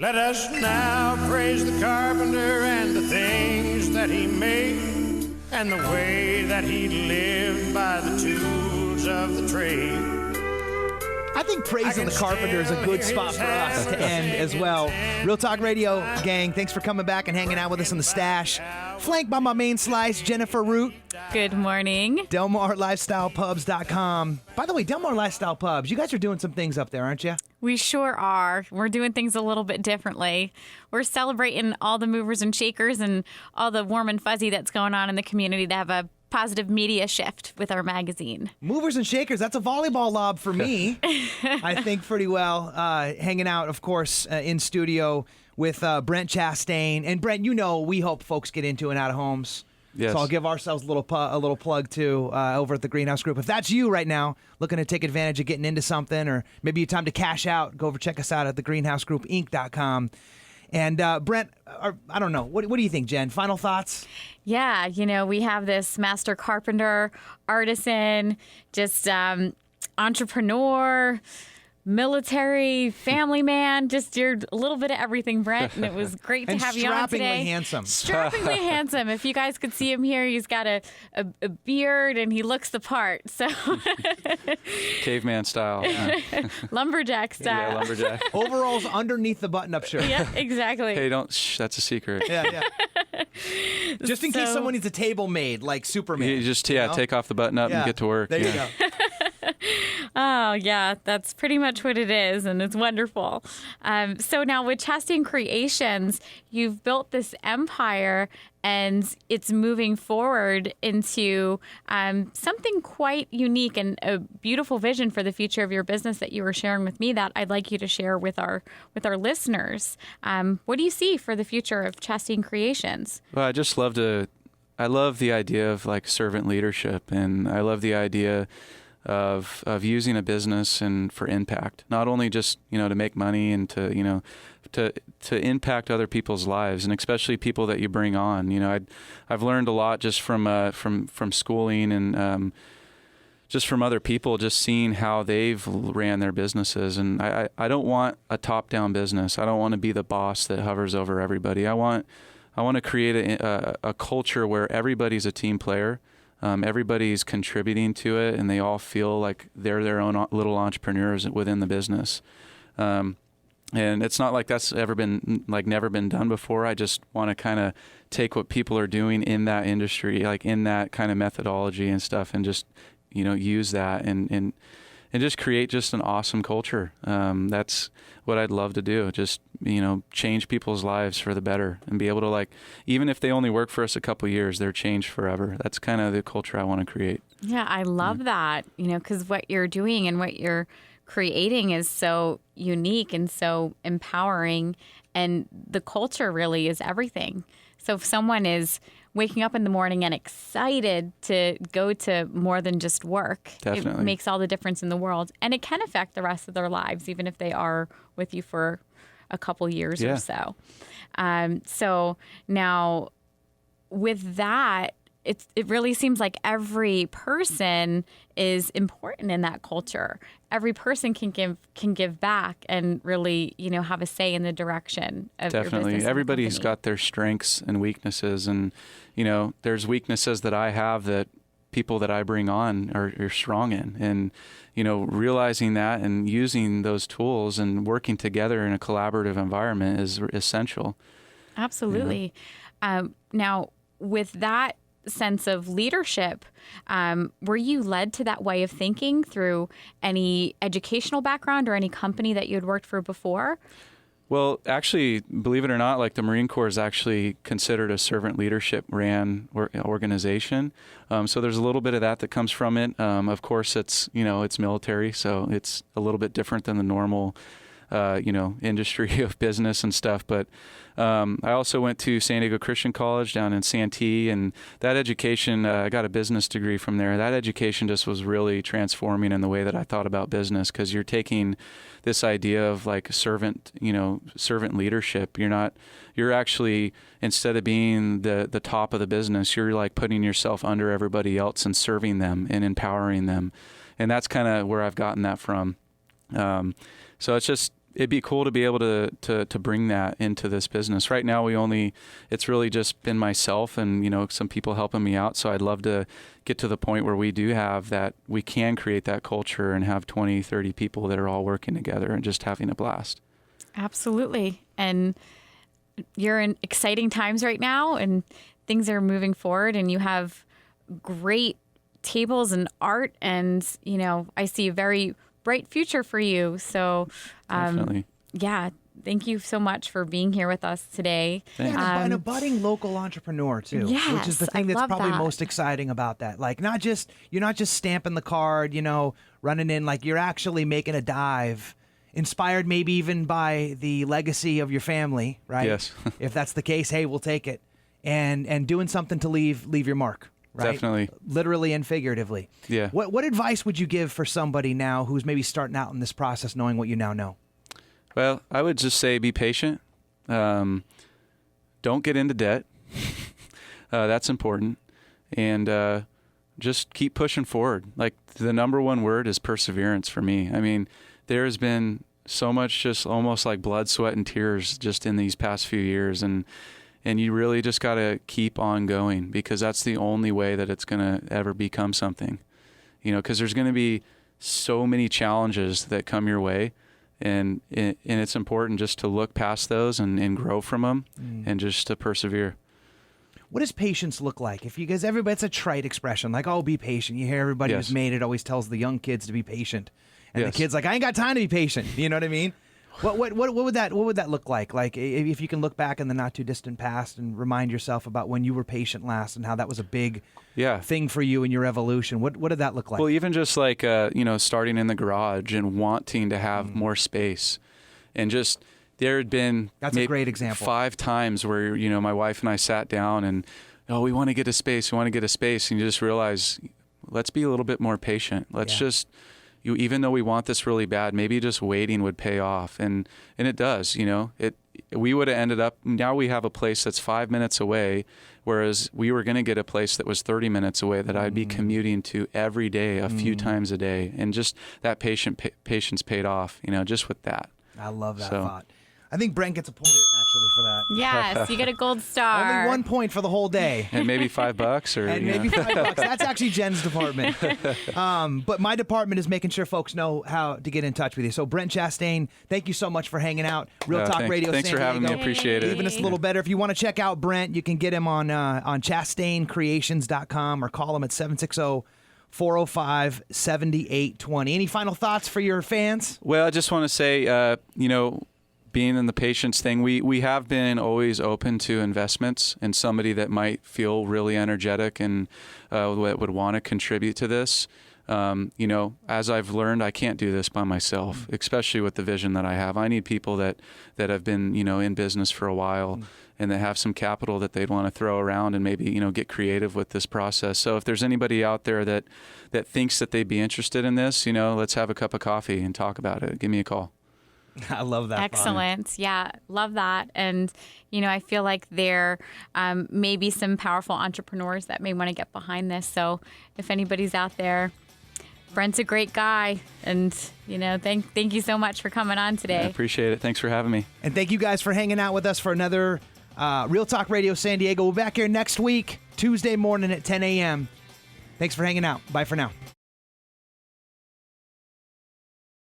Let us now praise the carpenter and the things that he made, and the way that he lived by the tools of the trade. I think praising the carpenter is a good spot for us to end as well. Real Talk Radio gang, thanks for coming back and hanging out with us in the stash. Flanked by my main slice, Jennifer Root. Good morning. DelmarLifestylePubs.com. By the way, Delmar Lifestyle Pubs, you guys are doing some things up there, aren't you? We sure are. We're doing things a little bit differently. We're celebrating all the movers and shakers and all the warm and fuzzy that's going on in the community to have a positive media shift with our magazine. Movers and shakers, that's a volleyball lob for me. I think pretty well. Hanging out, of course, in studio with Brent Chastain. And Brent, you know we hope folks get into and out of homes. Yes. So I'll give ourselves a little plug, too, over at the Greenhouse Group. If that's you right now, looking to take advantage of getting into something, or maybe it's time to cash out, go over check us out at thegreenhousegroupinc.com. And Brent, I don't know, what do you think, Jen? Final thoughts? Yeah, we have this master carpenter, artisan, just entrepreneur, military, family man, just you're a little bit of everything, Brent, and it was great to have you on today. Strappingly handsome. If you guys could see him here, he's got a beard and he looks the part. So caveman style. Yeah. Lumberjack style. Yeah, lumberjack. Overalls underneath the button-up shirt. Yeah, exactly. Hey, that's a secret. Yeah. Just in case someone needs a table made, like Superman. You just take off the button up and get to work. There you go. Oh, yeah, that's pretty much what it is, and it's wonderful. So now with Chastain Creations, you've built this empire, and it's moving forward into something quite unique and a beautiful vision for the future of your business that you were sharing with me that I'd like you to share with our listeners. What do you see for the future of Chastain Creations? Well, I love the idea of like servant leadership, and I love the idea of using a business and for impact, not only just to make money and to impact other people's lives, and especially people that you bring on. I've learned a lot just from schooling and just from other people, just seeing how they've ran their businesses. And I don't want a top-down business. I don't want to be the boss that hovers over everybody. I want to create a culture where everybody's a team player. Everybody's contributing to it, and they all feel like they're their own little entrepreneurs within the business. And it's not like that's never been done before. I just want to kind of take what people are doing in that industry, like in that kind of methodology and stuff, and just use that and just create just an awesome culture. That's what I'd love to do. Just change people's lives for the better, and be able to even if they only work for us a couple years, they're changed forever. That's kind of the culture I want to create. Yeah, I love that. Because what you're doing and what you're creating is so unique and so empowering, and the culture really is everything. So if someone is waking up in the morning and excited to go to more than just work, Definitely. It makes all the difference in the world. And it can affect the rest of their lives, even if they are with you for a couple years or so. So now with that, it really seems like every person is important in that culture. Every person can give back and really, have a say in the direction of your business. Definitely. Everybody's got their strengths and weaknesses, and there's weaknesses that I have that people that I bring on are strong in, and realizing that and using those tools and working together in a collaborative environment is essential. Absolutely. Now, with that sense of leadership, were you led to that way of thinking through any educational background or any company that you had worked for before? Well, actually, believe it or not, the Marine Corps is actually considered a servant leadership ran organization. So there's a little bit of that comes from it. Of course, it's military, so it's a little bit different than the normal industry of business and stuff. But I also went to San Diego Christian College down in Santee, and that education, I got a business degree from there. That education just was really transforming in the way that I thought about business, because you're taking this idea of servant leadership. You're actually, instead of being the top of the business, you're putting yourself under everybody else and serving them and empowering them. And that's kind of where I've gotten that from. So it's just, it'd be cool to be able to bring that into this business. Right now, it's really just been myself and, you know, some people helping me out. So I'd love to get to the point where we do have that, we can create that culture and have 20, 30 people that are all working together and just having a blast. Absolutely. And you're in exciting times right now and things are moving forward and you have great tables and art and, you know, I see a very bright future for you. So, Definitely. Yeah, thank you so much for being here with us today. And a budding local entrepreneur too, yes, which is the thing I that's love probably that. most exciting about that. Like, you're not just stamping the card, you know, running in. Like, you're actually making a dive, inspired maybe even by the legacy of your family, right? Yes. If that's the case, hey, we'll take it, and doing something to leave your mark. Right? Definitely. Literally and figuratively. Yeah. What advice would you give for somebody now who's maybe starting out in this process, knowing what you now know? Well, I would just say be patient. Don't get into debt. That's important. And just keep pushing forward. Like, the number one word is perseverance for me. I mean, there's been so much just almost like blood, sweat, and tears just in these past few years. And you really just got to keep on going, because that's the only way that it's going to ever become something. You know, because there's going to be so many challenges that come your way. And it's important just to look past those and grow from them and just to persevere. What does patience look like? Everybody, it's a trite expression, like, oh, be patient. You hear everybody Yes. who's made it always tells the young kids to be patient. And Yes. the kid's like, I ain't got time to be patient. You know what I mean? What would that look like? Like, if you can look back in the not too distant past and remind yourself about when you were patient last and how that was a big thing for you in your evolution. What did that look like? Well, even just like, starting in the garage and wanting to have more space, and just, there had been That's a great example. 5 times where, you know, my wife and I sat down and, we want to get a space. And you just realize, let's be a little bit more patient. Let's just, even though we want this really bad, maybe just waiting would pay off. And it does, you know, we would have ended up, now we have a place that's 5 minutes away, whereas we were going to get a place that was 30 minutes away that I'd be commuting to every day, a few times a day. And just that patience paid off, you know, just with that. I love that thought. I think Brent gets a point, actually, for that. Yes, you get a gold star. Only 1 point for the whole day. And maybe $5 or, And maybe $5. That's actually Jen's department. But my department is making sure folks know how to get in touch with you. So Brent Chastain, thank you so much for hanging out. Real Talk Radio Thanks San for having Diego. me. Appreciate it. Leaving us a little better. If you want to check out Brent, you can get him on ChastainCreations.com or call him at 760-405-7820. Any final thoughts for your fans? Well, I just want to say, being in the patience thing, we have been always open to investments and somebody that might feel really energetic and would want to contribute to this. As I've learned, I can't do this by myself, especially with the vision that I have. I need people that have been, in business for a while and that have some capital that they'd want to throw around and maybe, get creative with this process. So if there's anybody out there that thinks that they'd be interested in this, let's have a cup of coffee and talk about it. Give me a call. I love that. Excellent. Fun. Yeah, love that. And, I feel like there may be some powerful entrepreneurs that may want to get behind this. So if anybody's out there, Brent's a great guy. And, thank you so much for coming on today. I appreciate it. Thanks for having me. And thank you guys for hanging out with us for another Real Talk Radio San Diego. We'll be back here next week, Tuesday morning at 10 a.m. Thanks for hanging out. Bye for now.